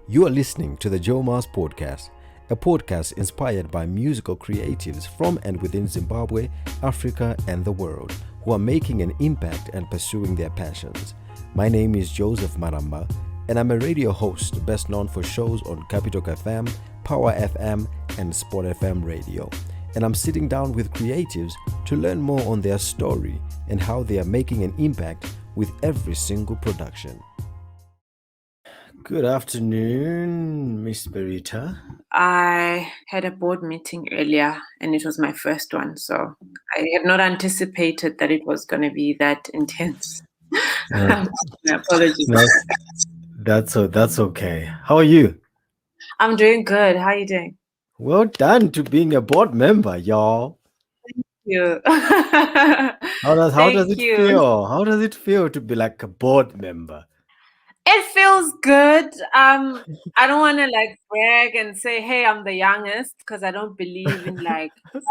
You are listening to the Joe Mars Podcast, a podcast inspired by musical creatives from and within Zimbabwe, Africa, and the world who are making an impact and pursuing their passions. My name is Joseph Maramba, and I'm a radio host best known for shows on Capital FM, Power FM, and Sport FM radio. And I'm sitting down with creatives to learn more on their story and how they are making an impact with every single production. Good afternoon, Miss Berita. I had a board meeting earlier and it was my first one. So I had not anticipated that it was going to be that intense. My apologies. No, that's okay. How are you? I'm doing good. How are you doing? Well done to being a board member, y'all. You. How does Thank it you. feel? How does it feel to be like a board member? It feels good. I don't want to like brag and say, hey, I'm the youngest, because I don't believe in like the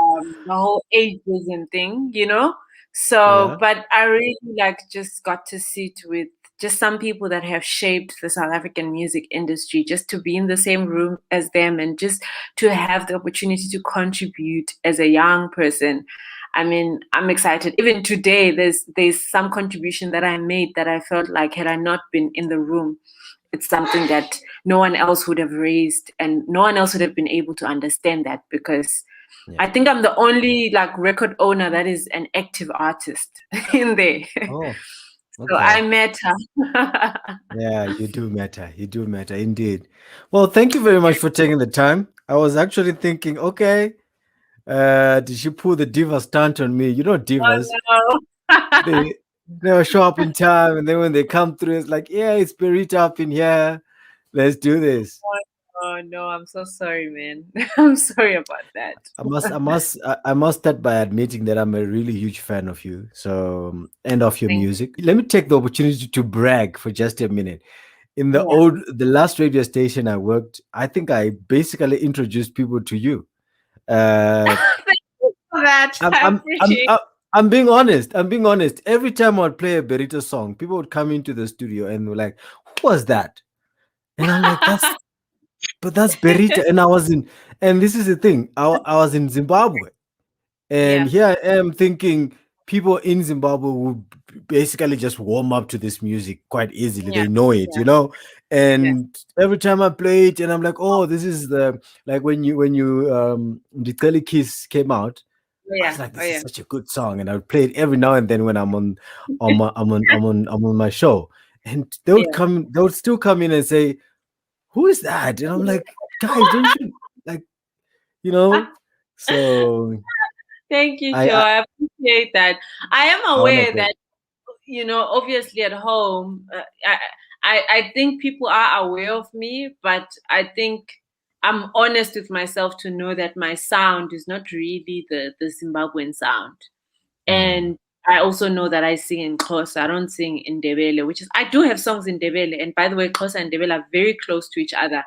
whole ageism thing, you know? So, Yeah. but I really like just got to sit with just some people that have shaped the South African music industry, just to be in the same room as them and just to have the opportunity to contribute as a young person. I mean, I'm excited. Even today, there's some contribution that I made that I felt like had I not been in the room, it's something that no one else would have raised and no one else would have been able to understand that, because I think I'm the only like record owner that is an active artist in there. Oh, So okay. I matter. Yeah, you do matter. You do matter indeed. Well, thank you very much for taking the time. I was actually thinking, okay, did she pull the diva stunt on me? You know, divas, Oh, no. they never show up in time, and then when they come through, it's like, yeah, it's Berita up in here. Let's do this. Oh no, I'm so sorry, man. I'm sorry about that. I must start by admitting that I'm a really huge fan of you. So, and of your Thank music. Let me take the opportunity to brag for just a minute. In you. the last radio station I worked, I think I basically introduced people to you. Uh, Thank you for that. I'm, I I'm, I'm, appreciate I'm I'm being honest. I'm being honest. Every time I'd play a Berita song, people would come into the studio and were like, "Who was that?" And I'm like, that's Berita." And this is the thing. I was in Zimbabwe. And Yeah, here I am thinking people in Zimbabwe would basically just warm up to this music quite easily. yeah, They know it, yeah, you know. yeah. And every time I play it, and I'm like, oh, this is the like when you the Kelly Kiss came out. Oh I was yeah, like, oh this is yeah. such a good song, and I would play it every now and then when I'm on my show, and Yeah. they would still come in and say, who is that? And I'm like, guys, don't you like, you know? So Thank you, Joe. I I appreciate that. I am I wanna aware go. that, obviously at home, I think people are aware of me, but I think I'm honest with myself to know that my sound is not really the Zimbabwean sound. Mm. And I also know that I sing in Xhosa. I don't sing in Ndebele, which is, I do have songs in Ndebele. And by the way, Xhosa and Ndebele are very close to each other.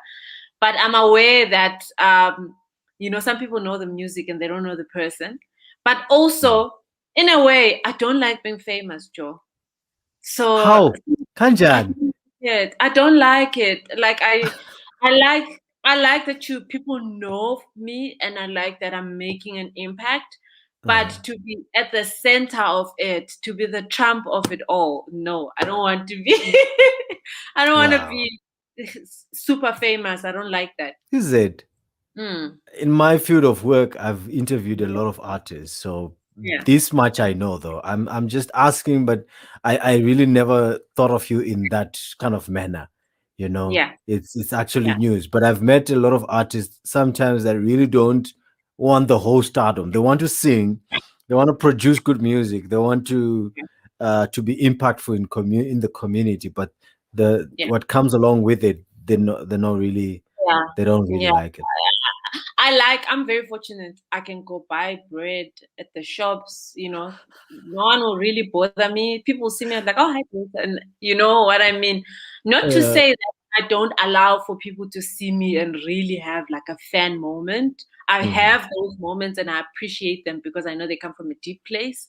But I'm aware that, some people know the music and they don't know the person. But Mm. also, in a way, I don't like being famous, Joe. So How? I Kanjan? I don't like it. Like I like that people know me and I like that I'm making an impact. But Uh, to be at the center of it, to be the trump of it all, no, I don't want to be. I don't want to wow. be super famous. I don't like that. Is it? Mm, In my field of work, I've interviewed a lot of artists, so yeah, this much I know though. I'm just asking, but I really never thought of you in that kind of manner. You know, yeah, it's actually yeah, news. But I've met a lot of artists sometimes that really don't want the whole stardom. They want to sing, they want to produce good music, they want to be impactful in the community, but the yeah, what comes along with it, they're not really yeah, they don't really yeah. like it. I'm very fortunate. I can go buy bread at the shops, no one will really bother me. People see me, I'm like, oh, hi, Bruce. And you know what I mean? Not to Uh, say that I don't allow for people to see me and really have like a fan moment. I mhm. have those moments and I appreciate them because I know they come from a deep place.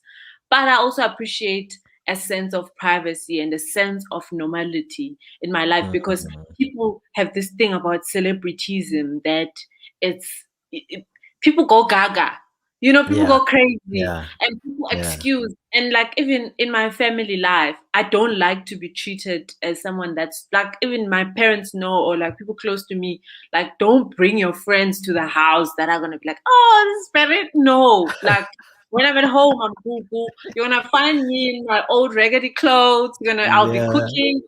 But I also appreciate a sense of privacy and a sense of normality in my life, because Mm. people have this thing about celebrityism that it's people go gaga, you know, people Yeah, go crazy yeah, and people yeah. excuse. And like, even in my family life, I don't like to be treated as someone that's like, even my parents know, or like people close to me, like, don't bring your friends to the house that are gonna be like, oh, this is better. No, like, when I'm at home, I'm cool, cool. You're gonna find me in my old raggedy clothes. I'll be Yeah. cooking.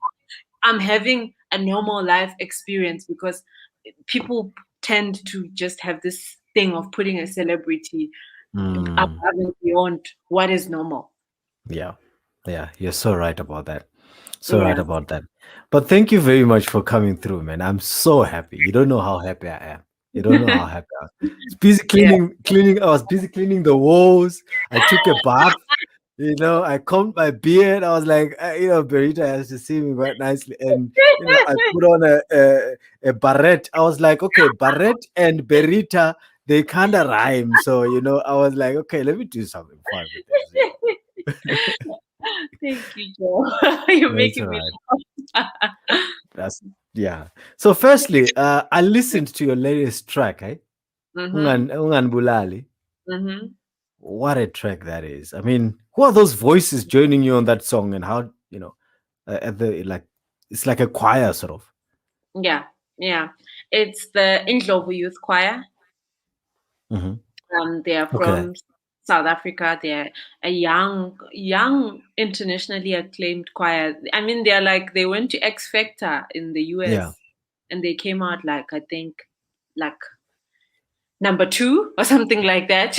I'm having a normal life experience, because people tend to just have this thing of putting a celebrity above Mm. and beyond what is normal. Yeah. Yeah. You're so right about that. So right Yeah. about that. But thank you very much for coming through, man. I'm so happy. You don't know how happy I am. You don't know how happy I was. Busy Yeah. cleaning. I was busy cleaning the walls. I took a bath. I combed my beard. I was like, Berita has to see me quite nicely. And, I put on a barrette. I was like, okay, barrette and Berita, they kind of rhyme. So, I was like, okay, let me do something fun with this. Thank you, Joe. You're That's all making me right. laugh. That's yeah. So firstly, I listened to your latest track, eh? Mm-hmm. Ungan Bulali. Mm-hmm. What a track that is. I mean, who are those voices joining you on that song, and how, at the like it's like a choir sort of. Yeah, yeah. It's the Indlovu Youth Choir. Hmm. They are Okay. from South Africa. They're a young, internationally acclaimed choir. I mean, they're like, they went to X Factor in the Yeah. US, and they came out like, I think, like number two or something like that.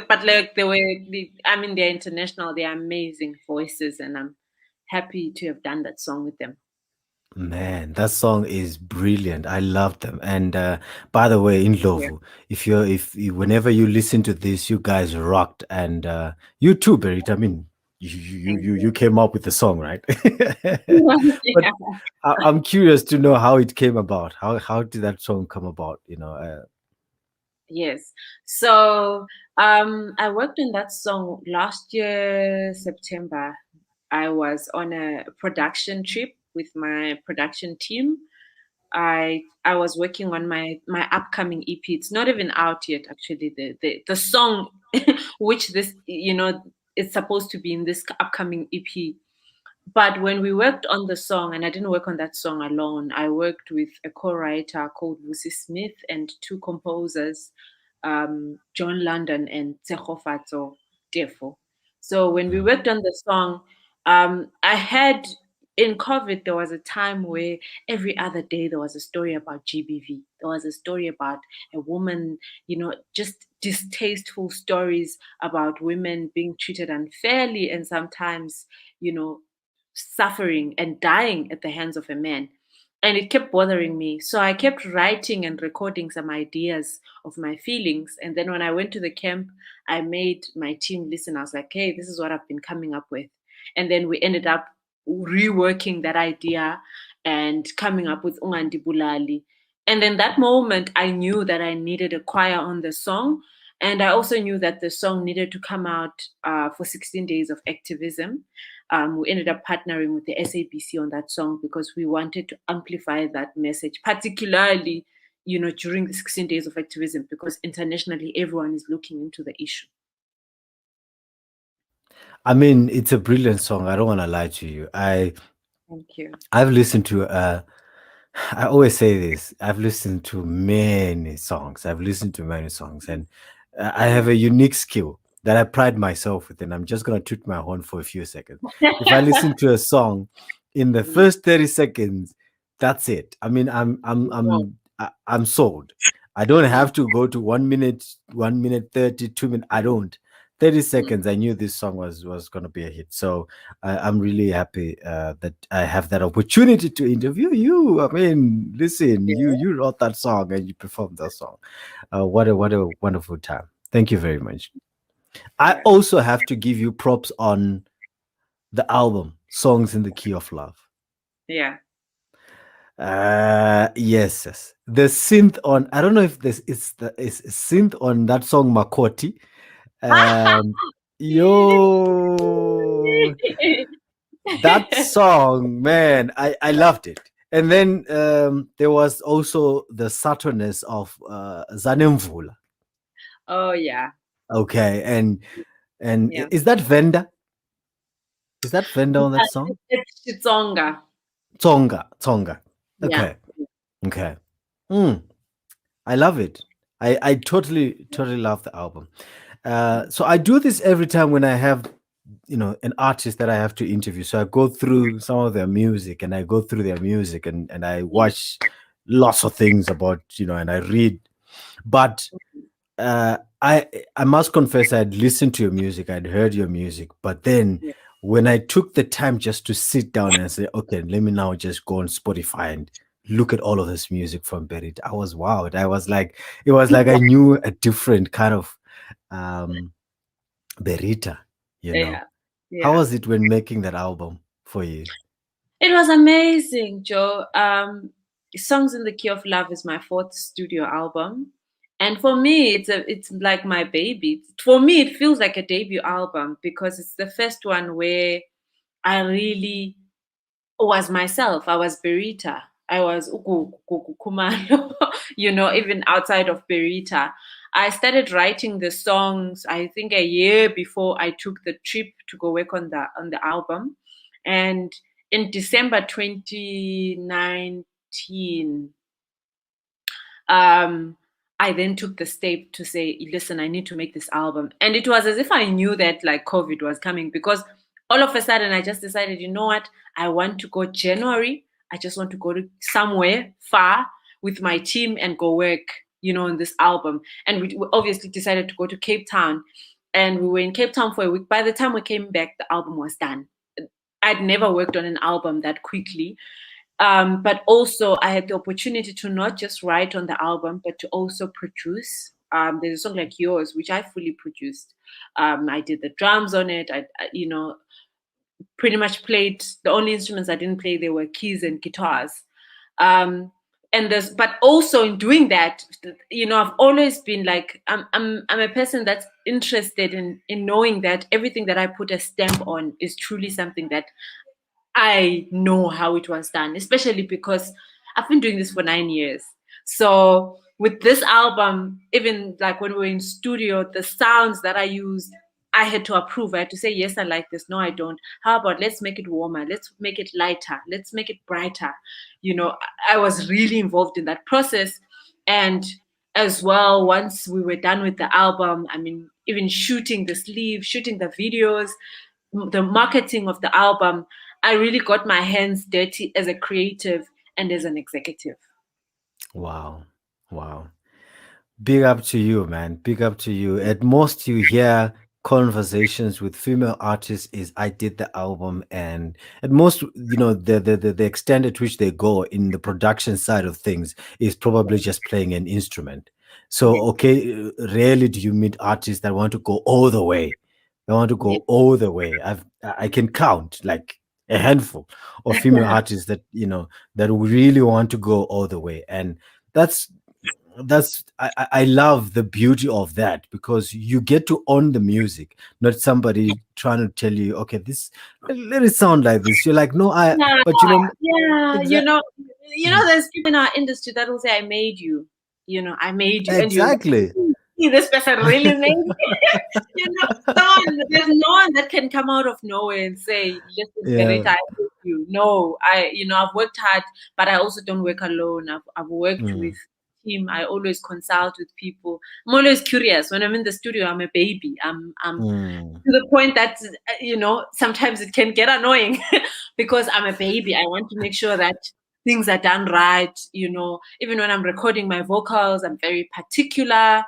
But like I mean, they're international. They're amazing voices, and I'm happy to have done that song with them. Man, that song is brilliant. I love them. And by the way, in Yeah. Lovu, whenever you listen to this, you guys rocked, and you too, Berit. I mean, Thank you came up with the song, right? But you. I'm curious to know how it came about. How did that song come about? Yes. So I worked on that song last year, September. I was on a production trip with my production team. I was working on my upcoming EP. It's not even out yet, actually. The song, which this, it's supposed to be in this upcoming EP. But when we worked on the song, and I didn't work on that song alone, I worked with a co-writer called Lucy Smith and two composers, John London and Tsehofatso Tefo. So when we Mm. worked on the song, I had in COVID, there was a time where every other day there was a story about GBV. There was a story about a woman, just distasteful stories about women being treated unfairly, and sometimes, you know, suffering and dying at the hands of a man. And it kept bothering me. So I kept writing and recording some ideas of my feelings. And then when I went to the camp, I made my team listen. I was like, hey, this is what I've been coming up with. And then we ended up reworking that idea and coming up with Ungandi Bulali. And then that moment, I knew that I needed a choir on the song. And I also knew that the song needed to come out for 16 days of activism. We ended up partnering with the SABC on that song because we wanted to amplify that message, particularly, during the 16 days of activism, because internationally everyone is looking into the issue. I mean, it's a brilliant song. I don't want to lie to you. Thank you. I've listened to I always say this. I've listened to many songs. I've listened to many songs, and I have Yeah. a unique skill that I pride myself with. And I'm just gonna toot my horn for a few seconds. If I listen to a song, in the Mm, first 30 seconds, that's it. I mean, no. I'm sold. I don't Mm, have to go to 1 minute, 1 minute 30, 2 minutes. I don't. 30 mm, seconds, I knew this song was gonna be a hit. So I'm really happy that I have that opportunity to interview you. I mean, listen, yeah, you wrote that song and you performed that song. What a wonderful time. Thank you very much. I yeah, also have to give you props on the album, Songs in the Key of Love. yeah. Yes, yes. The synth on, I don't know if this is the is synth on that song Makoti. Um, yo, That song, man, I loved it. And then there was also the Saturnus of Zanemvula. Oh yeah, Okay, and yeah. is that Venda? Is that Venda on Yeah, that song? it's Chitsonga. Tonga, Tonga. Yeah. Okay, okay. Mm, I love it. I totally love the album. So I do this every time when I have, an artist that I have to interview. So I go through some of their music and I go through their music and I watch lots of things about, and I read. But I must confess I'd listened to your music, I'd heard your music, but then Yeah. when I took the time just to sit down and say, okay, let me now just go on Spotify and look at all of this music from Berita, I was wowed. I was like, it was like I knew a different kind of um Berita, you know. Yeah. How Yeah. was it when making that album for you? It was amazing, Joe. Songs in the Key of Love is my fourth studio album. And for me, it's like my baby. For me, it feels like a debut album because it's the first one where I really was myself. I was Berita. I was Kumalo, even outside of Berita. I started writing the songs, I think a year before I took the trip to go work on the album. And in December 2019, um, I then took the step to say, listen, I need to make this album. And it was as if I knew that like COVID was coming because all of a sudden I just decided, you know what? I want to go January. I just want to go to somewhere far with my team and go work, on this album. And we obviously decided to go to Cape Town. And we were in Cape Town for a week. By the time we came back, the album was done. I'd never worked on an album that quickly. But also, I had the opportunity to not just write on the album, but to also produce. There's a song like yours, which I fully produced. I did the drums on it. Pretty much played the only instruments I didn't play. They were keys and guitars. Um, but also in doing that, I've always been like, I'm a person that's interested in knowing that everything that I put a stamp on is truly something that I know how it was done, especially because I've been doing this for 9 years. So with this album, even like when we were in studio, the sounds that I used, I had to approve. I had to say, yes, I like this. No, I don't. How about let's make it warmer? Let's make it lighter. Let's make it brighter. I was really involved in that process. And as well, once we were done with the album, I mean, even shooting the sleeve, shooting the videos, the marketing of the album, I really got my hands dirty as a creative and as an executive. Wow. Wow. Big up to you, man. Big up to you. At most, you hear conversations with female artists is I did the album, and at most, the extent at which they go in the production side of things is probably just playing an instrument. So, Yeah. okay, rarely do you meet artists that want to go all the way. They want to Yeah. go all the way. I can count like a handful of female artists that that really want to go all the way, and that's I love the beauty of that because you get to own the music, not somebody trying to tell you, okay, this let it sound like this. You're like, no, Yeah, but yeah. exactly, There's people in our industry that will say, "I made you." I made you, and you're like, exactly, This person really made me." There's no one that can come out of nowhere and say, "Listen, yeah, Berita, I hate you." No, I've worked hard, but I also don't work alone. I've worked with mm, team. I always consult with people. I'm always curious. When I'm in the studio, I'm a baby. I'm mm, to the point that sometimes it can get annoying because I'm a baby. I want to make sure that things are done right. Even when I'm recording my vocals, I'm very particular.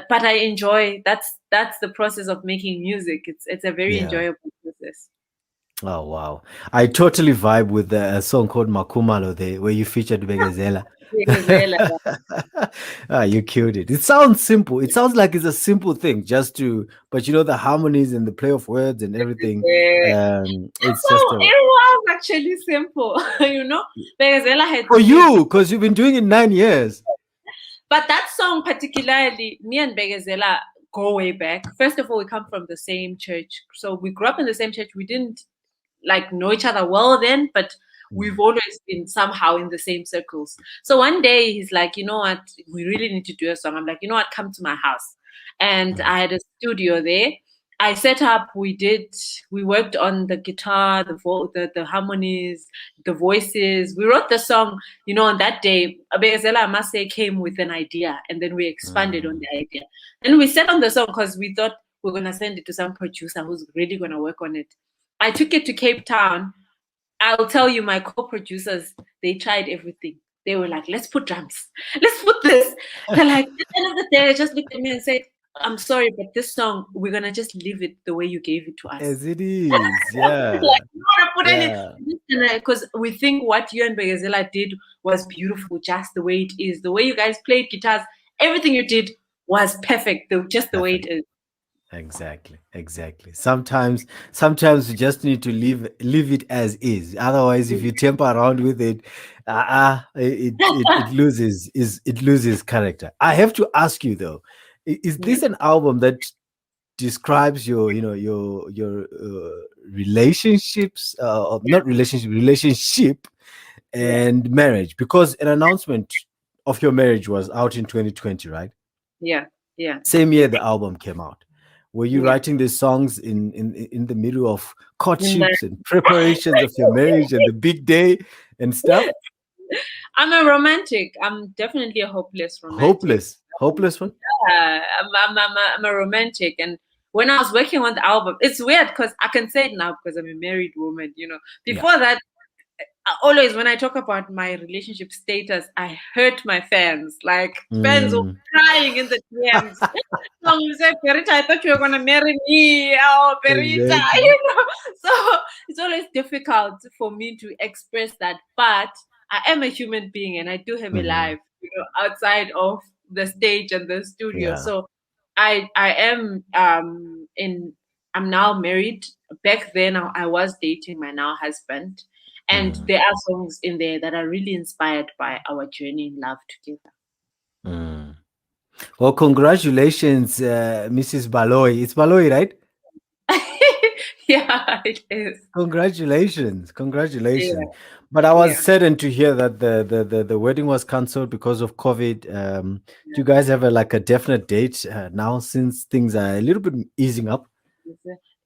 But I enjoy. That's the process of making music. It's a very yeah. enjoyable process. Oh wow, I totally vibe with the song called Makumalo there, where you featured Begazela. You killed it. It sounds simple. It sounds like it's a simple thing, just to, but the harmonies and the play of words and everything. It's So just a it was actually simple, because Ella had for said, you because you've been doing it 9 years. but that song particularly, me and Begazela go way back. First of all, we come from the same church, so we grew up in the same church. We didn't like know each other well then, but Mm. we've always been somehow in the same circles. So one day he's like, you know what, we really need to do a song. I'm like, you know what, come to my house. And Mm. I had a studio there. I set up, we worked on the guitar, the harmonies, the voices. We wrote the song, on that day. Bekezela, I must say, came with an idea, and then we expanded on Mm. the idea. Then we set on the song because we thought we're going to send it to some producer who's really going to work on it. I took it to Cape Town. I'll tell you, my co-producers, they tried everything. They were like, let's put drums. Let's put this. They're like, at the end of the day, they just looked at me and said, I'm sorry, but this song, we're going to just leave it the way you gave it to us. As it is, Like, yeah, you want to put yeah, any, because we think what you and Begazela did was beautiful, just the way it is. The way you guys played guitars, everything you did was perfect, just the way perfect. it is. Exactly. Sometimes we just need to leave it as is. Otherwise, if you temper around with it, it loses character. I have to ask you though, is Yeah, this an album that describes your relationships, or not relationship yeah, and marriage? Because an announcement of your marriage was out in 2020, right? yeah, yeah, Same year the album came out. Were you yeah. writing these songs in the middle of And courtships and preparations of your marriage and the big day and stuff? I'm a romantic. I'm definitely a hopeless romantic. Hopeless one. Yeah, I'm a romantic. And when I was working on the album, it's weird because I can say it now because I'm a married woman. Yeah. Before that, always when I talk about my relationship status, I hurt my fans. Like fans were Mm. crying in the DMs. Some said, Berita, I thought you were gonna marry me. Oh, Berita, Exactly. So it's always difficult for me to express that. But I am a human being and I do have a Mhm. life, outside of the stage and the studio. Yeah. So I am I'm now married. Back then I was dating my now husband. And Mm. there are songs in there that are really inspired by our journey in love together. Mm. Well, congratulations, Mrs. Baloy. It's Baloy, right? Yeah, it is. Congratulations, Yeah, But I was yeah. saddened to hear that the wedding was cancelled because of COVID. Do you Yeah. guys have a definite date now, since things are a little bit easing up?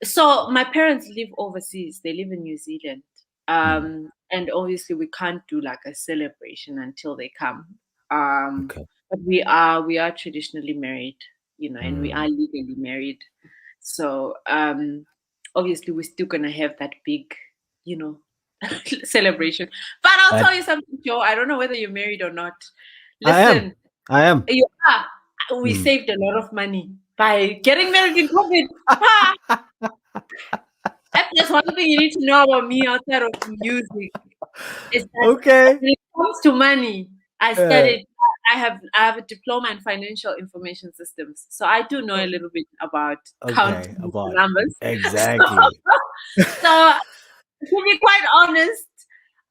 So my parents live overseas. They live in New Zealand. Mm. And obviously we can't do like a celebration until they come. Um, Okay. but we are traditionally married, and we are Mm. legally married. So obviously we're still gonna have that big, you know, celebration. But I'll I tell you something, Joe. I don't know whether you're married or not. I am. Listen, I am. you are. We Mm. saved a lot of money by getting married in COVID. Ha! That's just one thing you need to know about me outside of music is that Okay. when it comes to money, I Uh, studied. I have a diploma in financial information systems, so I do know a o- little bit about okay. counting the About numbers. exactly. So to be quite honest,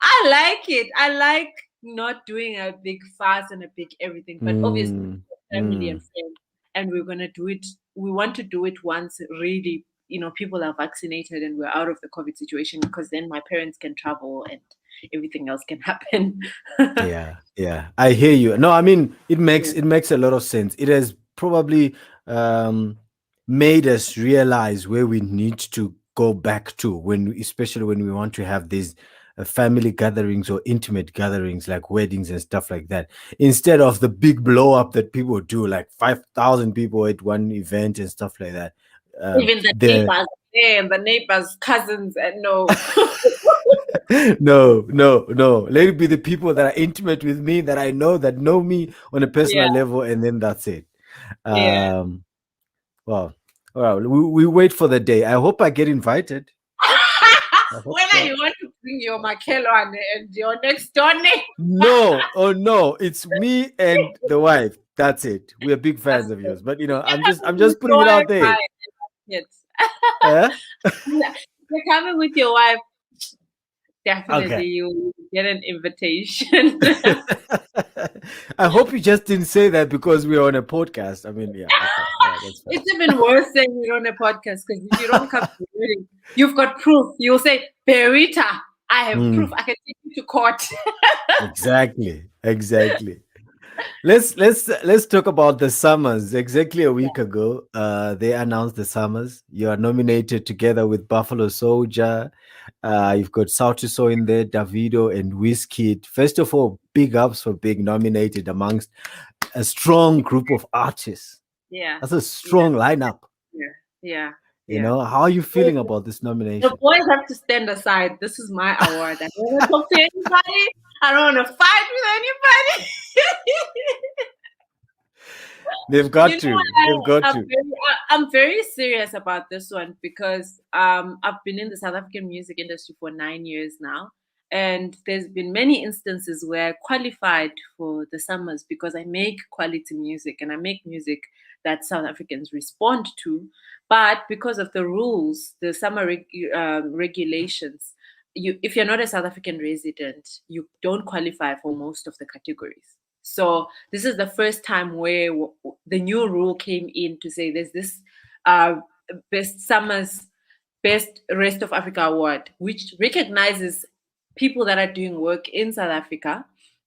I like it. I like not doing a big fuss and a big everything, but obviously Mm. family and Mm. friends, and we're gonna do it. We want to do it once really, people are vaccinated and we're out of the COVID situation because then my parents can travel and everything else can happen. Yeah, I hear you. No, I mean Yeah. it makes a lot of sense. It has probably um, made us realize where we need to go back to, especially when we want to have these family gatherings or intimate gatherings like weddings and stuff like that, instead of the big blow up that people do, like 5,000 people at one event and stuff like that. Even the The neighbors and the neighbors' cousins and no. no. Let it be the people that are intimate with me, that I know, that know me on a Yeah, personal level, and then that's it. yeah. Um, well, well, we wait for the day. I hope I get invited. I hope When are so. you want to bring your Makelo and your next door neighbor? No, oh no, it's me and the wife. That's it. We are big That's fans of good. yours, but You're I'm coming with just your putting it wife, out there. right? Yes. Eh? You're coming with your wife. Definitely, Okay. you will get an invitation. I hope you just didn't say that because we are on a podcast. I mean, yeah, okay. That's fine. It's even worse saying you're on a podcast, because if you don't come to the wedding, you've got proof. You'll say, Berita, I have proof. I can take you to court. Exactly. Let's talk about the summers. Exactly a week ago, they announced the summers. You are nominated together with Buffalo Soldier. You've got Sauti So in there, Davido and Wizkid. First of all, big ups for being nominated amongst a strong group of artists. Yeah, That's a yeah, strong lineup. yeah, yeah, You yeah. know, how are you feeling The about this nomination? boys have to stand aside. This is my award. I don't want to talk to anybody. I don't want to fight with anybody. They've You got know, to. They've got to. I'm very serious about this one, because I've been in the South African music industry for 9 years now, and there's been many instances where I qualified for the summers because I make quality music and I make music that South Africans respond to, but because of the rules, the summer regulations, if you're not a South African resident, you don't qualify for most of the categories. So this is the first time where the new rule came in to say there's this uh, best rest of Africa award, which recognizes people that are doing work in South Africa,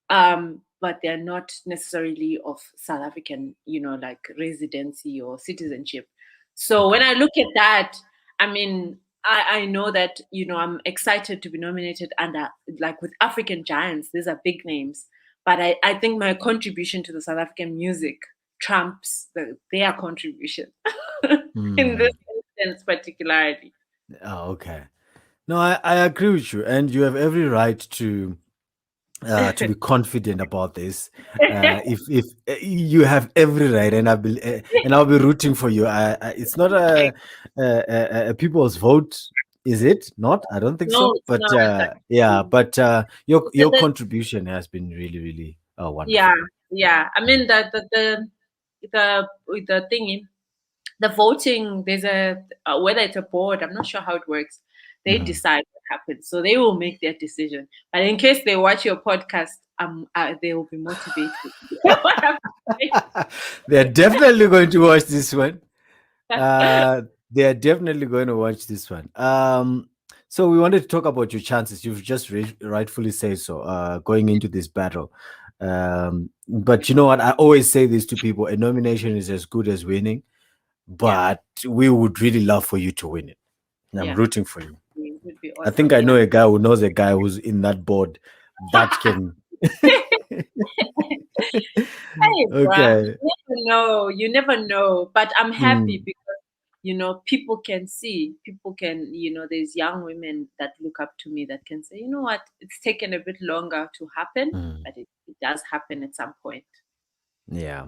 but they're not necessarily of South African, like residency or citizenship. So when I look at that, I mean, I know that, I'm excited to be nominated under, like, with African giants. These are big names, but I think my contribution to the South African music trumps their contribution in this instance particularly. Oh, okay. No, I agree with you, and you have every right to be confident about this. If you have every right, and I'll be rooting for you. It's not a people's vote, is it? Not? I don't think No, so. it's But not. yeah, but your The, contribution has been really, really yeah, wonderful. yeah. I mean, the thingy, the voting. There's whether it's a board. I'm not sure how it works. They Mhm. decide what happens, so they will make their decision. But in case they watch your podcast, they will be motivated. What I'm saying. They're definitely going to watch this one. They're definitely going to watch this one. So we wanted to talk about your chances. You've just rightfully said so. Going into this battle, but you know what? I always say this to people: a nomination is as good as winning. Yeah, But we would really love for you to win it. And I'm yeah, rooting for you. it would be I think awesome. I Yeah. know a guy who knows a guy who's in that board that can. Hey, bruh, Okay. you never know. You never know. But I'm happy Mm, because, people can see, there's young women that look up to me that can say, you know what, it's taken a bit longer to happen, mm, but it does happen at some point. yeah.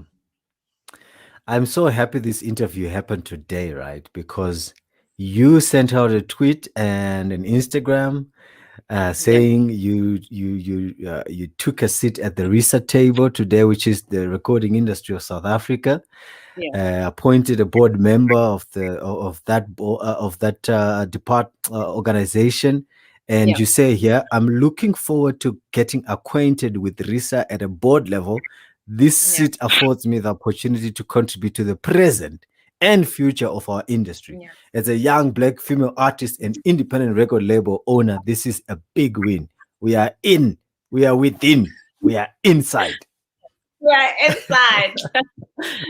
I'm so happy this interview happened today, right? Because you sent out a tweet and an Instagram Yeah, saying you took a seat at the RISA table today, which is the recording industry of South Africa. yeah, Appointed a board member of that organization, and yeah, you say here, I'm looking forward to getting acquainted with RISA at a board level. This yeah, seat affords me the opportunity to contribute to the present and future of our industry. yeah. As a young black female artist and independent record label owner, this is a big win. We are in, we are within, we are inside. Yeah, inside.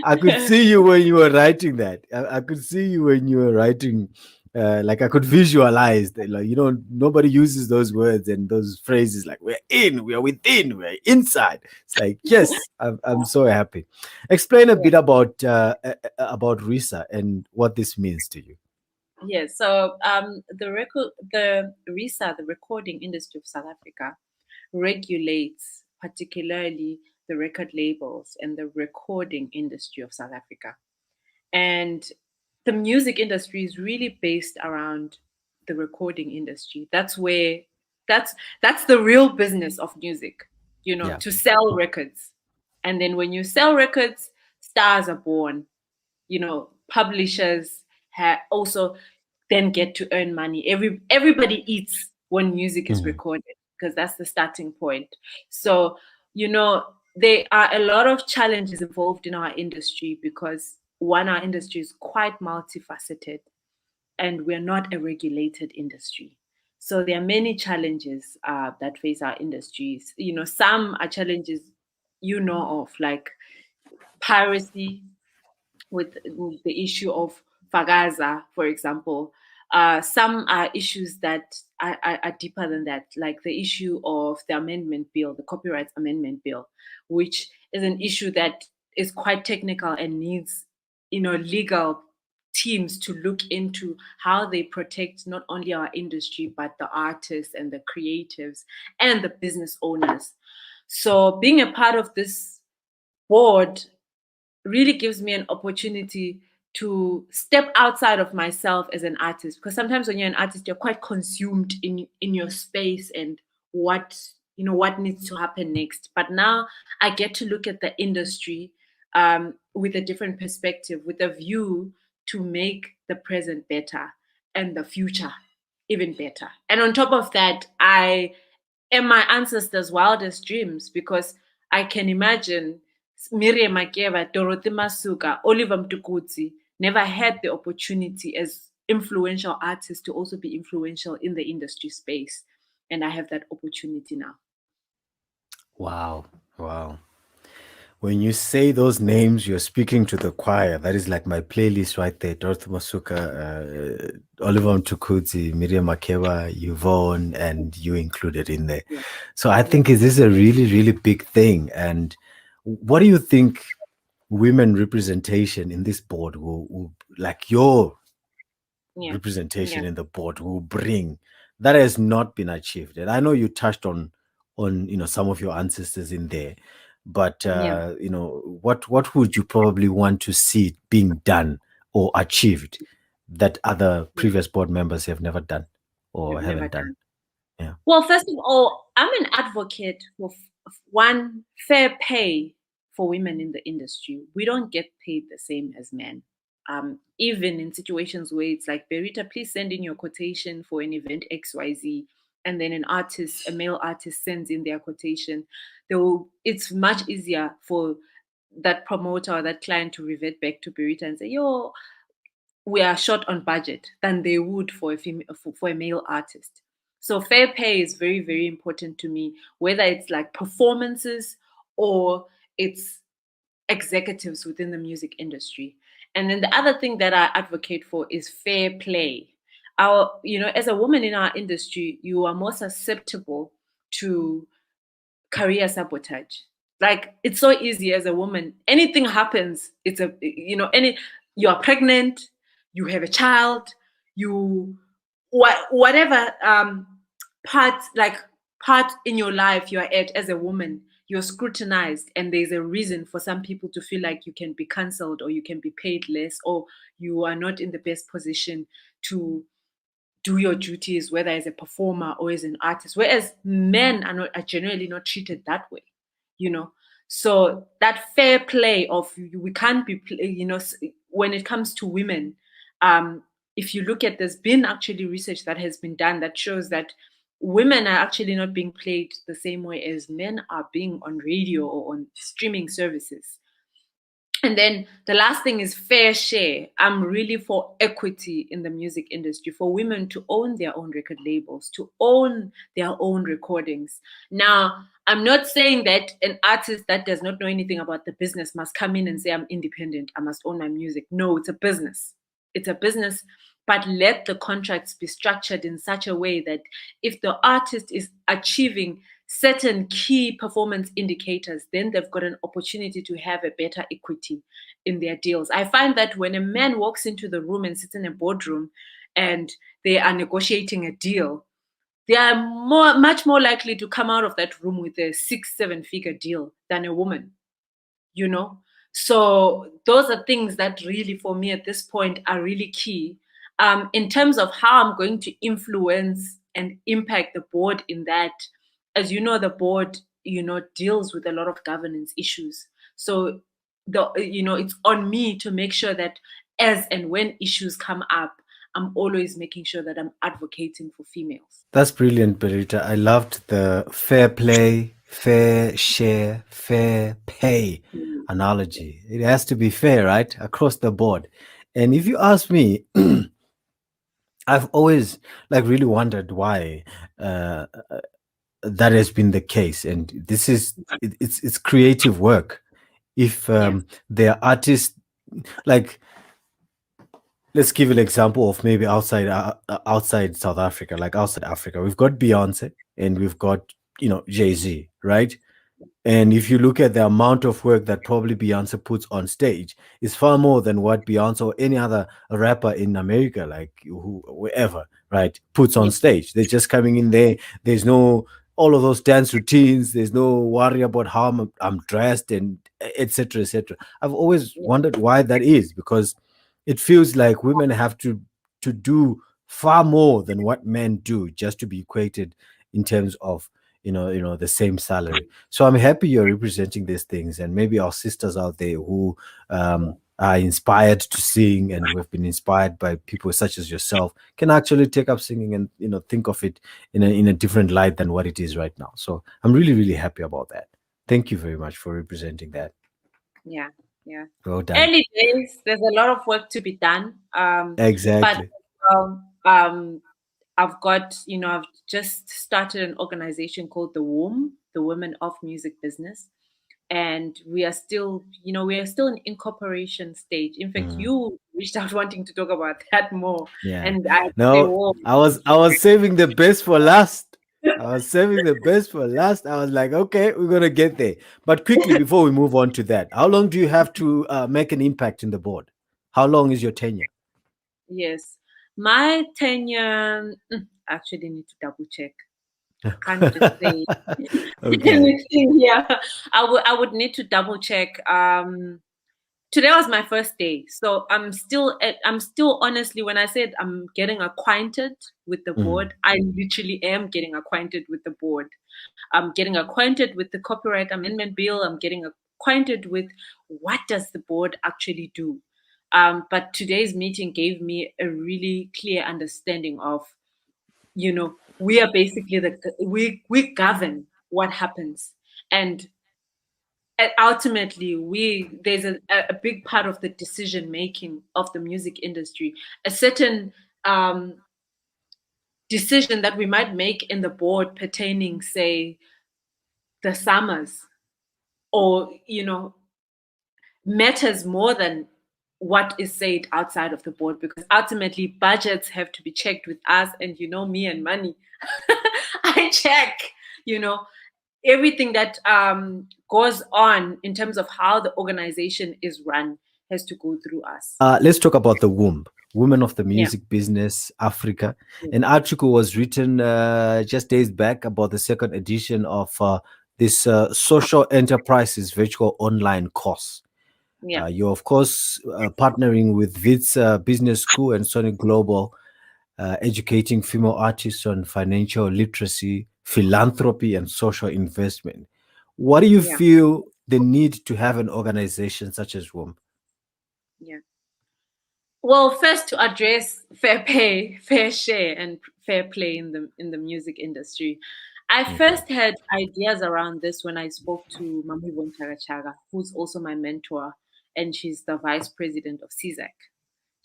I could see you when you were writing that. I could see you when you were writing. Like I could visualize that, like nobody uses those words and those phrases like we're in, we are within, we're inside. It's like yes, I'm so happy. Explain a Yeah. bit about RISA and what this means to you. Yes. So the RISA, the Recording Industry of South Africa, regulates particularly the record labels and the recording industry of South Africa. And the music industry is really based around the recording industry. That's the real business of music, Yeah. to sell records. And then when you sell records, stars are born. Publishers also then get to earn money. Everybody eats when music is Mhm. recorded, because that's the starting point. So, there are a lot of challenges involved in our industry because one, our industry is quite multifaceted, and we're not a regulated industry. So there are many challenges that face our industries. Some are challenges of, like piracy, with the issue of Fagaza, for example. Some are issues that are deeper than that, like the issue of the amendment bill, the copyright amendment bill, which is an issue that is quite technical and needs, legal teams to look into how they protect not only our industry, but the artists and the creatives and the business owners. So being a part of this board really gives me an opportunity to step outside of myself as an artist, because sometimes when you're an artist, you're quite consumed in your space and what needs to happen next. But now I get to look at the industry with a different perspective, with a view to make the present better and the future even better. And on top of that, I am my ancestors' wildest dreams, because I can imagine Miriam Makeba, Dorothy Masuka, Oliver Mtukudzi never had the opportunity as influential artists to also be influential in the industry space. And I have that opportunity now. Wow. Wow. When you say those names, you're speaking to the choir. That is like my playlist right there. Dorothy Masuka, Oliver Mtukudzi, Miriam Makeba, Yvonne, and you included in there. Yeah. So I think this is a really, really big thing. And what do you think women representation in this board will like your Yeah. representation Yeah. in the board will bring that has not been achieved? And I know you touched on some of your ancestors in there, but Yeah. what would you probably want to see being done or achieved that other Yeah. previous board members have never done or I've never haven't done? done. Yeah. Well, first of all, I'm an advocate for one, fair pay for women in the industry. We don't get paid the same as men. Even in situations where it's like, Berita, please send in your quotation for an event XYZ, and then a male artist sends in their quotation, it's much easier for that promoter or that client to revert back to Berita and say, yo, we are short on budget, than they would for a male artist. So fair pay is very, very important to me, whether it's like performances or it's executives within the music industry. And then the other thing that I advocate for is fair play. As a woman in our industry, you are more susceptible to career sabotage. Like, it's so easy as a woman. Anything happens, you are pregnant, you have a child, you whatever part in your life you're at as a woman, you're scrutinized, and there's a reason for some people to feel like you can be cancelled, or you can be paid less, or you are not in the best position to do your duties, whether as a performer or as an artist. Whereas men are generally not treated that way, you know. So that fair play of, we can't be, when it comes to women, if you look at, there's been actually research that has been done that shows that women are actually not being played the same way as men are being on radio or on streaming services. And then the last thing is fair share. I'm really for equity in the music industry, for women to own their own record labels, to own their own recordings. Now, I'm not saying that an artist that does not know anything about the business must come in and say, I'm independent, I must own my music. No, it's a business. It's a business, but let the contracts be structured in such a way that if the artist is achieving certain key performance indicators, then they've got an opportunity to have a better equity in their deals. I find that when a man walks into the room and sits in a boardroom and they are negotiating a deal, they are much more likely to come out of that room with a 6-7 figure deal than a woman, you know? So those are things that really, for me at this point, are really key. In terms of how I'm going to influence and impact the board in that, as you know, the board, deals with a lot of governance issues. So it's on me to make sure that as and when issues come up, I'm always making sure that I'm advocating for females. That's brilliant, Berita. I loved the fair play, fair share, fair pay. analogy. It has to be fair, right? Across the board. And if you ask me, I've always like really wondered why uh, that has been the case. And this is it's creative work. If Yes. there are artists like, let's give an example of maybe outside South Africa, like outside Africa, we've got Beyonce and we've got Jay-Z, right? And if you look at the amount of work that probably Beyonce puts on stage, is far more than what Beyonce or any other rapper in America, like whoever, right, puts on Yes. stage. They're just coming in there. There's no all of those dance routines. There's no worry about how I'm dressed and etc. etc. I've always Yes. wondered why that is, because it feels like women have to do far more than what men do just to be equated in terms of the same salary. So I'm happy you're representing these things, and maybe our sisters out there who are inspired to sing and who have been inspired by people such as yourself can actually take up singing and think of it in a different light than what it is right now. So I'm really really happy about that. Thank you very much for representing that. Yeah. Yeah. Well done. Early days, there's a lot of work to be done. But Exactly. I've got, I've just started an organization called the WOM, the Women of Music Business. And we are still in incorporation stage. In fact, Mhm. you reached out wanting to talk about that more. Yeah. And I say, No, whoa. I was saving the best for last. I was saving the best for last. I was like, okay, we're gonna get there. But quickly before we move on to that, how long do you have to make an impact in the board? How long is your tenure? Yes. My tenure, actually need to double check. Can't just say Okay. anything. Yeah. I would need to double check. Today was my first day, so I'm still honestly, when I said I'm getting acquainted with the Mhm. board, I literally am getting acquainted with the board. I'm getting acquainted with the copyright amendment bill. I'm getting acquainted with what does the board actually do. But today's meeting gave me a really clear understanding of, we are basically we govern what happens. And ultimately, there's a big part of the decision making of the music industry. A certain um, decision that we might make in the board pertaining, say, the summers, or matters more than what is said outside of the board, because ultimately budgets have to be checked with us, and me and money. I check, you know everything that goes on in terms of how the organization is run has to go through us. Let's talk about the womb. Women of the Yeah. Music Business Africa. Yeah. An article was written just days back about the second edition of this social enterprises virtual online course. Yeah. You're, of course, partnering with Wits Business School and Sonic Global, educating female artists on financial literacy, philanthropy, and social investment. What do you Yeah. feel the need to have an organization such as WOM? Yeah. Well, first, to address fair pay, fair share, and fair play in the music industry, I Okay. first had ideas around this when I spoke to Mami Chaga, who's also my mentor, and she's the vice president of CZAC.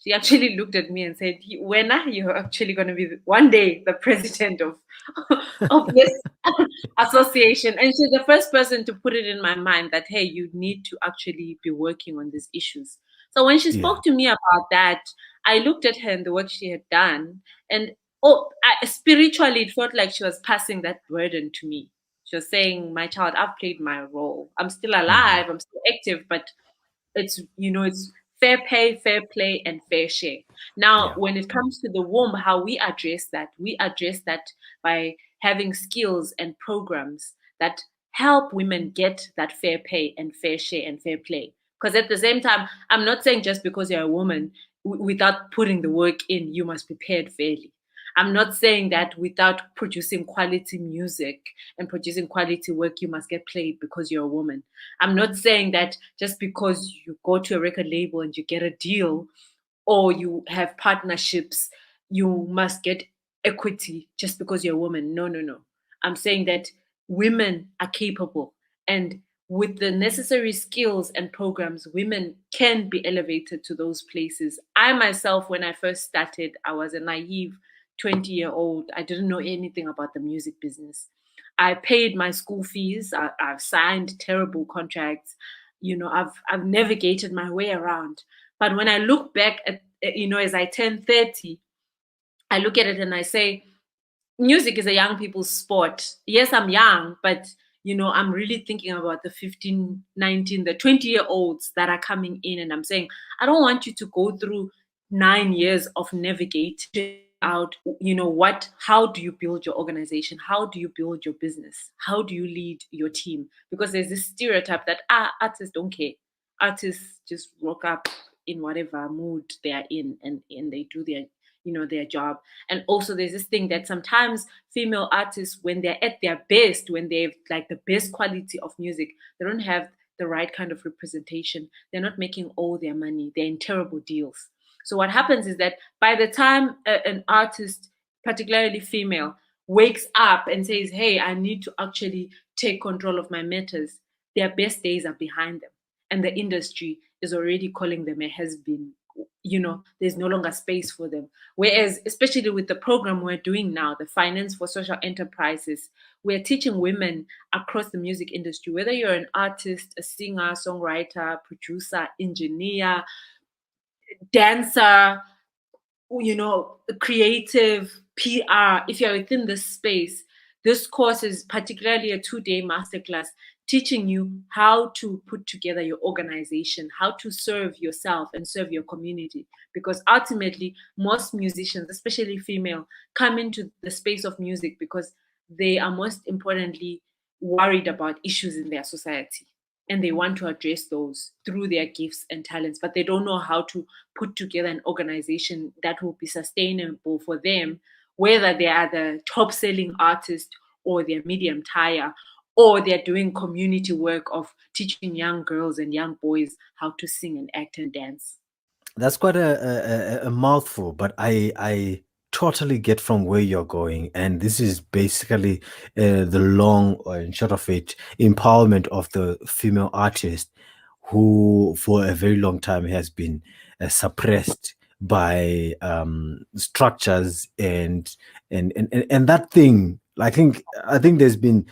She actually looked at me and said, "When are you actually going to be one day the president of of this association?" And she's the first person to put it in my mind that, hey, you need to actually be working on these issues. So when she Yeah. spoke to me about that, I looked at her and the work she had done, and spiritually, it felt like she was passing that burden to me. She was saying, "My child, I've played my role. I'm still Mhm. alive. I'm still active, but it's fair pay, fair play, and fair share." Now, Yeah. when it comes to the womb, how we address that by having skills and programs that help women get that fair pay and fair share and fair play. Because at the same time, I'm not saying just because you're a woman, without putting the work in, you must be paid fairly. I'm not saying that without producing quality music and producing quality work, you must get played because you're a woman. I'm not saying that just because you go to a record label and you get a deal, or you have partnerships, you must get equity just because you're a woman. No, no, no. I'm saying that women are capable, and with the necessary skills and programs, women can be elevated to those places. I myself, when I first started, I was a naive 20-year-old. I didn't know anything about the music business. I paid my school fees. I've signed terrible contracts. I've navigated my way around. But when I look back at, as I turn 30, I look at it and I say, music is a young people's sport. Yes, I'm young, but I'm really thinking about the 15, 19, the 20-year-olds that are coming in, and I'm saying, I don't want you to go through 9 years of navigating out, how do you build your organization? How do you build your business? How do you lead your team? Because there's this stereotype that artists don't care. Artists just rock up in whatever mood they are in, and they do their job. And also there's this thing that sometimes female artists, when they're at their best, when they've like the best quality of music, they don't have the right kind of representation. They're not making all their money. They're in terrible deals. So what happens is that by the time an artist, particularly female, wakes up and says, hey, I need to actually take control of my matters, their best days are behind them. And the industry is already calling them a has-been. There's no longer space for them. Whereas, especially with the program we're doing now, the Finance for Social Enterprises, we're teaching women across the music industry, whether you're an artist, a singer, songwriter, producer, engineer, dancer, creative, PR, if you're within this space, this course is particularly a 2-day masterclass teaching you how to put together your organization, how to serve yourself and serve your community. Because ultimately, most musicians, especially female, come into the space of music because they are most importantly worried about issues in their society, and they want to address those through their gifts and talents, but they don't know how to put together an organization that will be sustainable for them, whether they are the top selling artist or they're medium tier, or they're doing community work of teaching young girls and young boys how to sing and act and dance. That's quite a mouthful, but I totally get from where you're going, and this is basically the long and short of it empowerment of the female artist, who for a very long time has been suppressed by structures and that thing. I think there's been,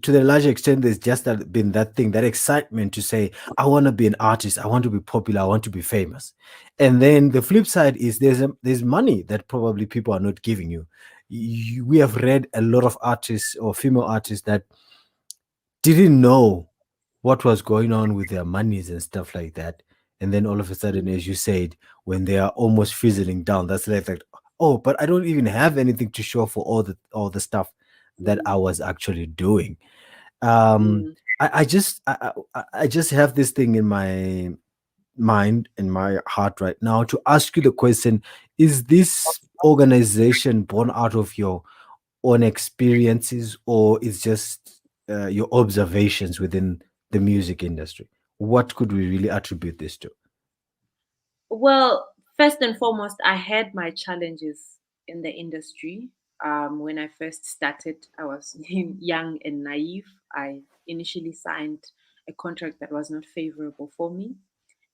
to the larger extent, there's just been that thing, that excitement to say, I want to be an artist, I want to be popular, I want to be famous. And then the flip side is there's money that probably people are not giving you. We have read a lot of artists or female artists that didn't know what was going on with their monies and stuff like that. And then all of a sudden, as you said, when they are almost fizzling down, that's like, oh, but I don't even have anything to show for all the stuff that I was actually doing. um Mm. I just have this thing in my mind, in my heart right now, to ask you the question: is this organization born out of your own experiences, or is just your observations within the music industry? What could we really attribute this to? Well, first and foremost, I had my challenges in the industry. When I first started, I was young and naive. I initially signed a contract that was not favorable for me,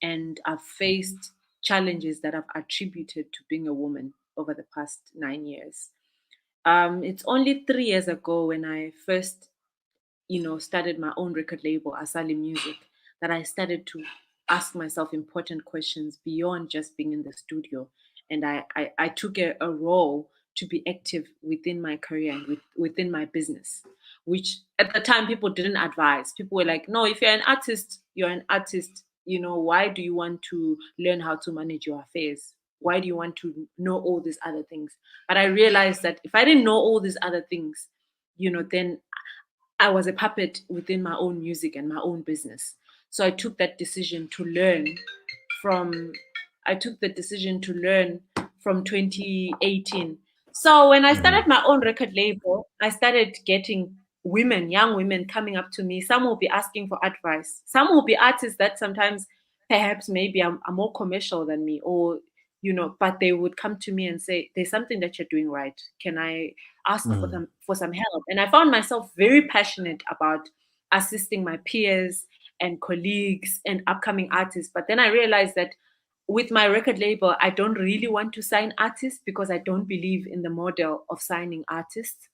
and I've faced challenges that I've attributed to being a woman over the past 9 years. It's only 3 years ago when I first started my own record label, Asali Music, that I started to ask myself important questions beyond just being in the studio. And I took a role to be active within my career and within my business, which at the time people didn't advise. People were like, no, if you're an artist, you're an artist. Why do you want to learn how to manage your affairs? Why do you want to know all these other things? But I realized that if I didn't know all these other things, then I was a puppet within my own music and my own business. So I took that decision to learn from I took the decision to learn from 2018. So when I started Mm. my own record label, I started getting women, young women coming up to me. Some will be asking for advice. Some will be artists that sometimes perhaps maybe are more commercial than me, or but they would come to me and say, there's something that you're doing right. Can I ask for Mm. some help? And I found myself very passionate about assisting my peers and colleagues and upcoming artists. But then I realized that with my record label, I don't really want to sign artists because I don't believe in the model of signing artists.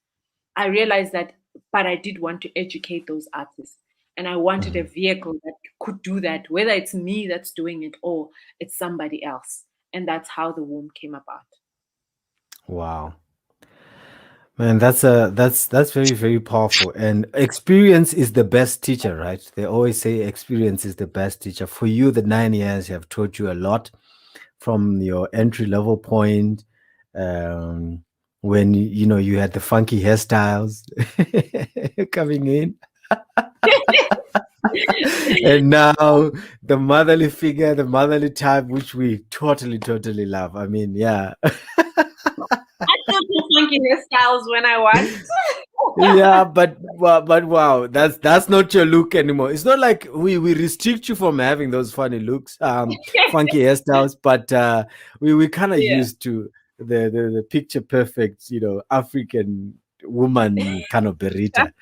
I realized that, but I did want to educate those artists. And I wanted a Mhm. vehicle that could do that, whether it's me that's doing it or it's somebody else. And that's how the womb came about. Wow. Man, that's very, very powerful. And experience is the best teacher, right? They always say experience is the best teacher. For you, the 9 years have taught you a lot from your entry level point, um, when you know you had the funky hairstyles coming in, and now the motherly figure, the motherly type, which we totally, totally love. I mean, yeah. I still do funky hairstyles when I want. Yeah, but wow, that's not your look anymore. It's not like we restrict you from having those funny looks, funky hairstyles, but we kind of Yeah. used to the picture perfect, African woman kind of Berita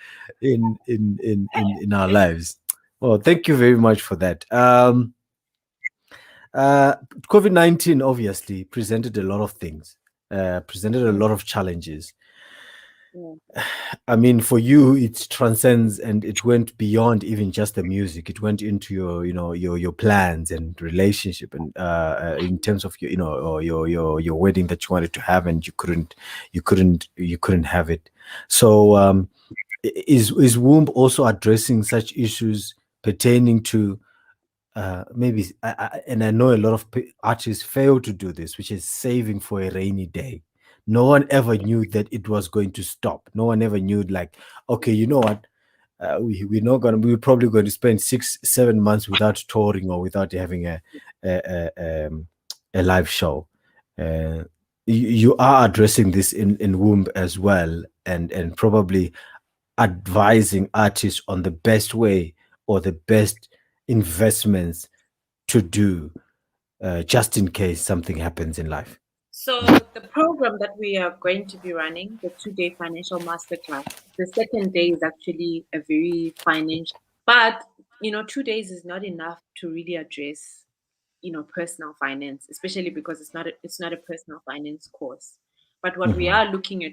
in our lives. Well, thank you very much for that. Uh, COVID-19 obviously presented a lot of things, presented a Mm, lot of challenges. mm. I mean, for you, it transcends and it went beyond even just the music. It went into your, your plans and relationship, and in terms of your, or your wedding that you wanted to have, and you couldn't have it. So, is Womb also addressing such issues pertaining to maybe, and I know a lot of artists fail to do this, which is saving for a rainy day. No one ever knew that it was going to stop. No one ever knew, like, okay, you know what? We're probably going to spend 6 7 months without touring or without having a live show. You are addressing this in Womb as well, and probably advising artists on the best way or the best investments to do, just in case something happens in life. So the program that we are going to be running, the 2-day financial masterclass, the second day is actually a very financial, but 2 days is not enough to really address personal finance, especially because it's not a personal finance course. But what we Mhm. are looking at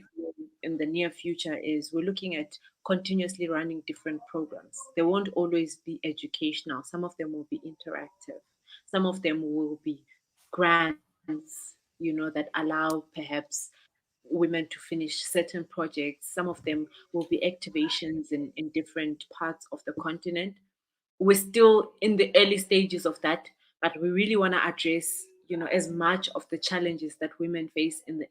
in the near future is we're looking at continuously running different programs. They won't always be educational. Some of them will be interactive. Some of them will be grants, that allow perhaps women to finish certain projects. Some of them will be activations in different parts of the continent. We're still in the early stages of that, but we really want to address as much of the challenges that women face in the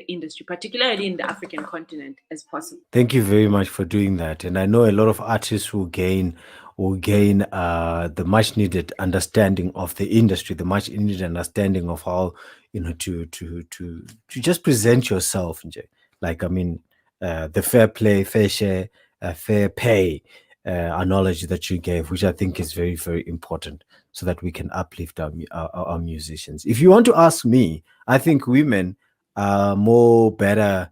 industry, particularly in the African continent, as possible. Thank you very much for doing that. And I know a lot of artists will gain the much needed understanding of the industry, the much needed understanding of how, to just present yourself, Nje. Like, I mean, the fair play, fair share, fair pay, knowledge that you gave, which I think is very, very important, so that we can uplift our musicians. If you want to ask me, I think women are more better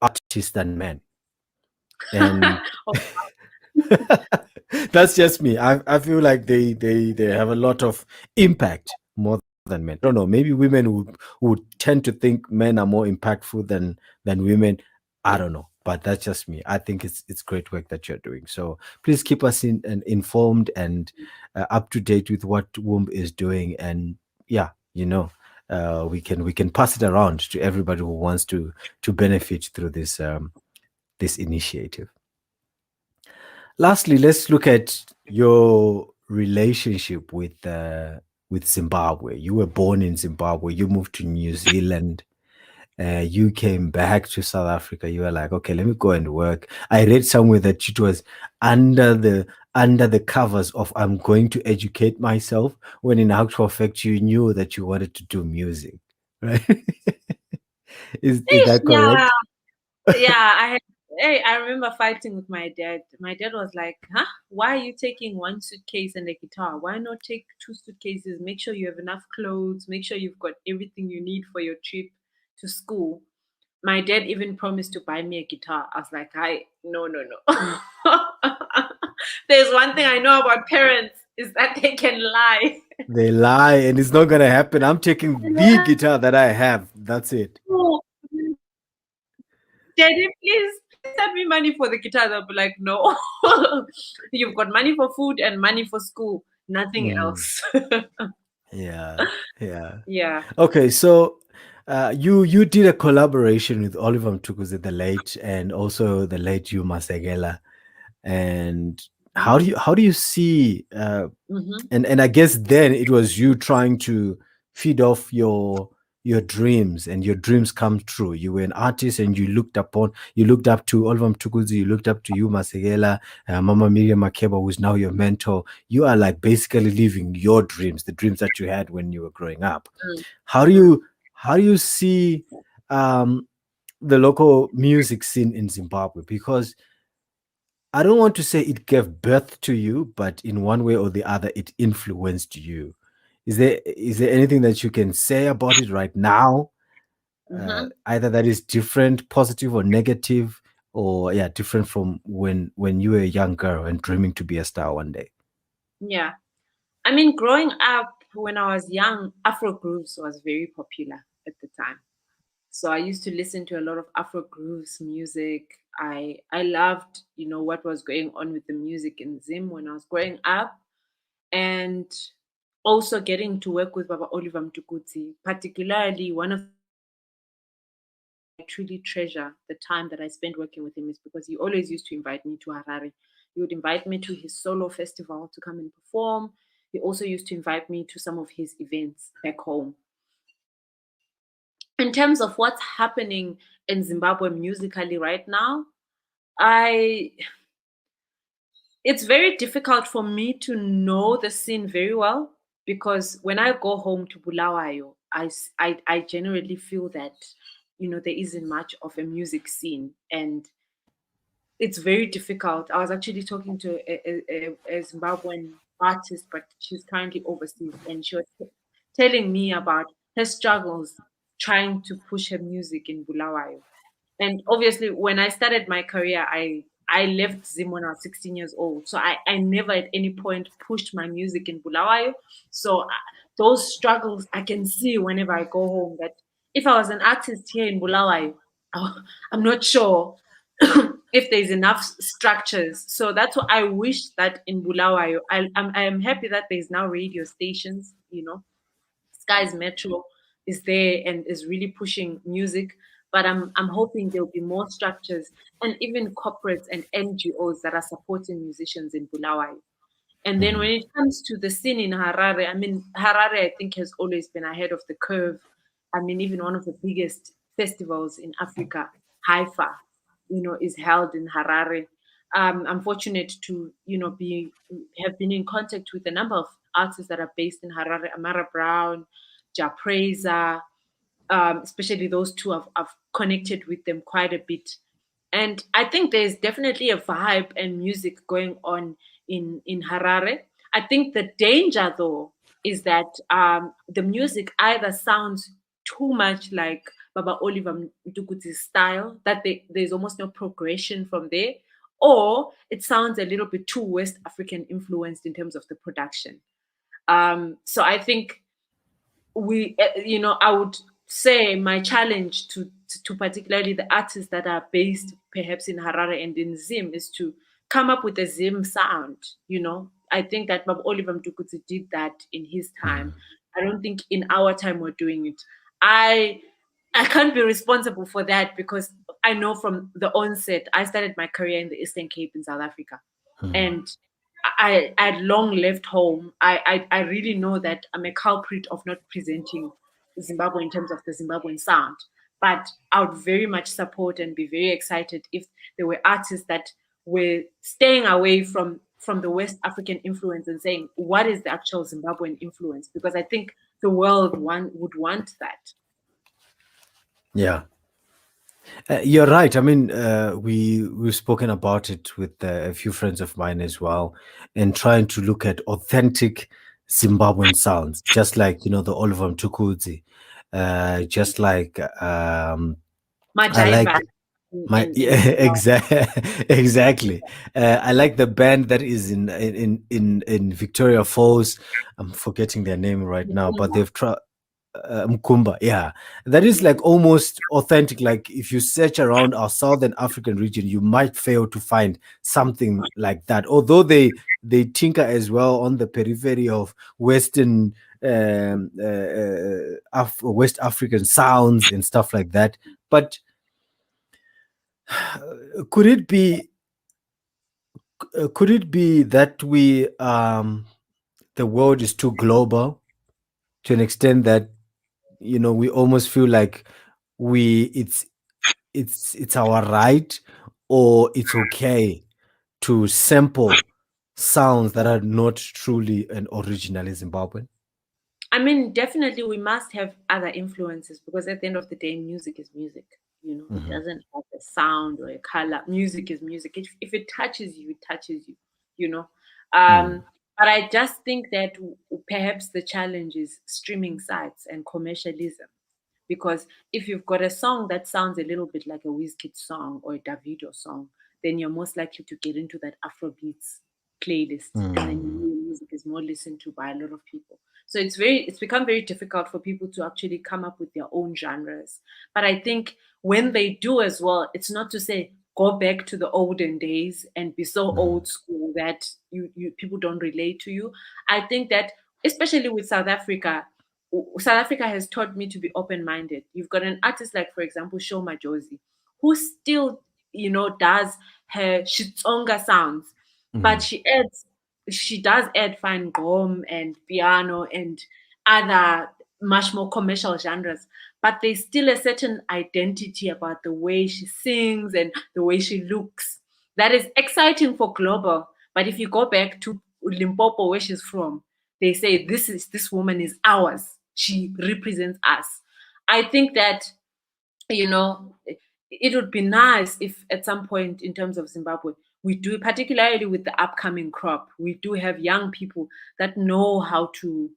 artists than men, and that's just me. I feel like they have a lot of impact more than men. I don't know. Maybe women would tend to think men are more impactful than women. I don't know, but that's just me. I think it's great work that you're doing. So please keep us informed and up to date with what Womb is doing. And yeah, we can pass it around to everybody who wants to benefit through this initiative. Lastly, let's look at your relationship with Zimbabwe. You were born in Zimbabwe. You moved to New Zealand. You came back to South Africa. You were like, okay, let me go and work. I read somewhere that it was under the covers of I'm going to educate myself, when in actual fact you knew that you wanted to do music, right? Is that Yeah, correct? yeah. Hey, I remember fighting with my dad. My dad was like, "Huh? Why are you taking one suitcase and a guitar? Why not take two suitcases? Make sure you have enough clothes. Make sure you've got everything you need for your trip to school." My dad even promised to buy me a guitar. I was like, "I no, no, no." There's one thing I know about parents is that they can lie. They lie, and it's not gonna happen. I'm taking the guitar that I have. That's it. No. Daddy, please send me money for the guitar. They'll be like, no. You've got money for food and money for school, nothing Mm, else. yeah, yeah. Yeah. Okay, so you did a collaboration with Oliver Mtukudzi, the late, and also the late Hugh Masegela. And how do you see Mm-hmm. and I guess then it was you trying to feed off your dreams, and your dreams come true. You were an artist, and you looked up to Oliver Mtukudzi, you looked up to you Masegela, Mama Miriam Makeba, who's now your mentor. You are like basically living your dreams, the dreams that you had when you were growing up. How do Mm-hmm. you see um the local music scene in Zimbabwe? Because I don't want to say it gave birth to you, but in one way or the other, it influenced you. Is there anything that you can say about it right now? Mm-hmm. Either that is different, positive or negative, or yeah, different from when you were a young girl and dreaming to be a star one day. Yeah. I mean, growing up when I was young, Afro grooves was very popular at the time. So I used to listen to a lot of Afro grooves music. I loved, what was going on with the music in Zim when I was growing up, and also getting to work with Baba Oliver Mtukudzi. Particularly, one of I truly treasure the time that I spent working with him is because he always used to invite me to Harare. He would invite me to his solo festival to come and perform. He also used to invite me to some of his events back home. In terms of what's happening in Zimbabwe musically right now, I it's very difficult for me to know the scene very well because when I go home to Bulawayo, I generally feel that there isn't much of a music scene, and it's very difficult. I was actually talking to a Zimbabwean artist, but she's currently overseas, and she was telling me about her struggles trying to push her music in Bulawayo. And obviously, when I started my career, I left Zim when I was 16 years old. So I never at any point pushed my music in Bulawayo. So those struggles I can see whenever I go home. That if I was an artist here in Bulawayo, I'm not sure if there's enough structures. So that's what I wish that in Bulawayo. I'm happy that there's now radio stations. Sky's Metro is there and is really pushing music. But I'm hoping there'll be more structures and even corporates and NGOs that are supporting musicians in Bulawayo. And then when Mhm. it comes to the scene in Harare, I mean, Harare, I think, has always been ahead of the curve. I mean, even one of the biggest festivals in Africa, Haifa, is held in Harare. I'm fortunate to, have been in contact with a number of artists that are based in Harare, Amara Brown, Ja Praiser, especially those two, I've connected with them quite a bit. And I think there's definitely a vibe and music going on in Harare. I think the danger, though, is that the music either sounds too much like Baba Oliver Mtukudzi's style, that there's almost no progression from there, or it sounds a little bit too West African influenced in terms of the production. So I think I would say my challenge to particularly the artists that are based perhaps in Harare and in Zim is to come up with a Zim sound. I think that Bob Oliver Mtukudzi did that in his time. Mhm. I don't think in our time we're doing it. I can't be responsible for that because I know from the onset I started my career in the Eastern Cape in South Africa, Mhm. and I had long left home. I really know that I'm a culprit of not presenting Zimbabwe in terms of the Zimbabwean sound. But I would very much support and be very excited if there were artists that were staying away from the West African influence and saying, what is the actual Zimbabwean influence? Because I think the world would want that. Yeah. You're right. I mean, we've spoken about it with a few friends of mine as well, and trying to look at authentic Zimbabwean sounds, just like the Oliver Mtukudzi, just like I like Majaiva. My in yeah, exactly. I like the band that is in Victoria Falls. I'm forgetting their name right now, but Zimbabwe. they've tried Mkumba. Yeah, that is like almost authentic. Like if you search around our Southern African region, you might fail to find something like that. Although they tinker as well on the periphery of Western West African sounds and stuff like that. But could it be could it be that we the world is too global to an extent that we almost feel like we it's our right or it's okay to sample sounds that are not truly an original Zimbabwean? I mean, definitely we must have other influences because at the end of the day, music is music. It Hmm. doesn't have a sound or a color. Music is music. If it touches you, it touches you, you know. Mm, But I just think that perhaps the challenge is streaming sites and commercialism. Because if you've got a song that sounds a little bit like a Wizkid song or a Davido song, then you're most likely to get into that Afrobeats playlist, and then mm, your music is more listened to by a lot of people. So it's become very difficult for people to actually come up with their own genres. But I think when they do as well, it's not to say go back to the olden days and be so mm, old school that you people don't relate to you. I think that especially with South Africa, South Africa has taught me to be open minded. You've got an artist like, for example, Majozi, who still, does her Shitsonga sounds, but mm, she does add fine gqom and piano and other much more commercial genres. But there's still a certain identity about the way she sings and the way she looks that is exciting for global. But if you go back to Limpopo, where she's from, they say this woman is ours. She represents us. I think that it would be nice if at some point in terms of Zimbabwe, we do, particularly with the upcoming crop, we do have young people that know how to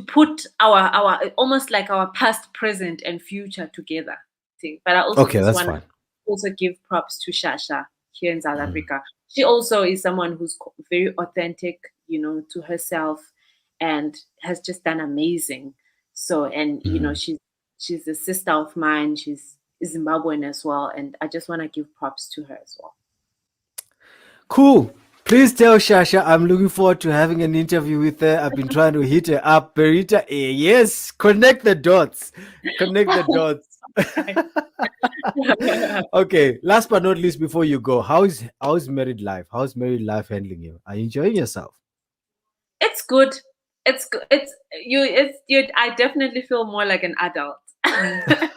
put our almost like our past, present, and future together. But I also okay, just that's want to fine. also give props to Shasha here in South Mm, Africa. She also is someone who's very authentic, to herself, and has just done amazing. So, and mm. she's a sister of mine. She's Zimbabwean as well, and I just want to give props to her as well. Cool. Please tell Shasha I'm looking forward to having an interview with her. I've been trying to hit her up. Berita, yes, connect the dots. Connect the dots. Okay, last but not least, before you go, how's married life? How's married life handling you? Are you enjoying yourself? It's good. It's good. It's you. It's you. I definitely feel more like an adult. It's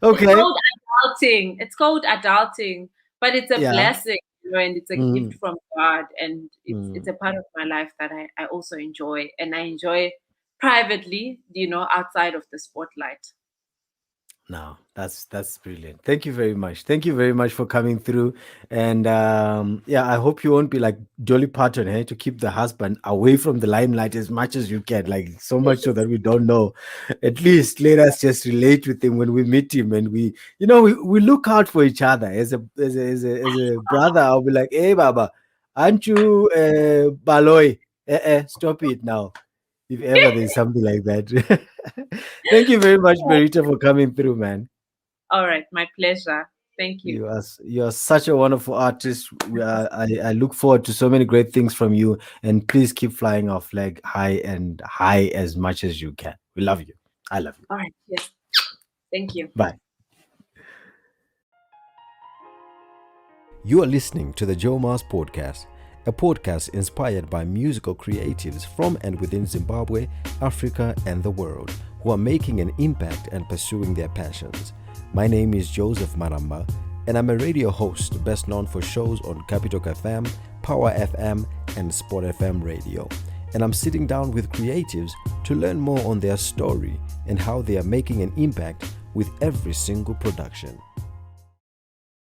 Okay. called adulting. It's called adulting, but it's a Yeah. blessing, and it's a gift Mm, from God, and it's mm. a part of my life that I also enjoy, and I enjoy privately, outside of the spotlight. No, that's brilliant. Thank you very much. Thank you very much for coming through. And yeah, I hope you won't be like Dolly Parton, hey, to keep the husband away from the limelight as much as you can, like so much so that we don't know. At least let us just relate with him when we meet him, and we look out for each other as a brother. I'll be like, hey, Baba, aren't you Baloy? Stop it now. If ever there's something like that. Thank you very much, Berita, for coming through, man. All right, my pleasure. Thank you. You are such a wonderful artist. I look forward to so many great things from you, and please keep flying our flag high and high as much as you can. We love you. I love you. All right, yes, thank you. Bye. You are listening to the Joe Mars Podcast, a podcast inspired by musical creatives from and within Zimbabwe, Africa, and the world who are making an impact and pursuing their passions. My name is Joseph Maramba, and I'm a radio host best known for shows on Capital FM, Power FM, and Sport FM radio. And I'm sitting down with creatives to learn more on their story and how they are making an impact with every single production.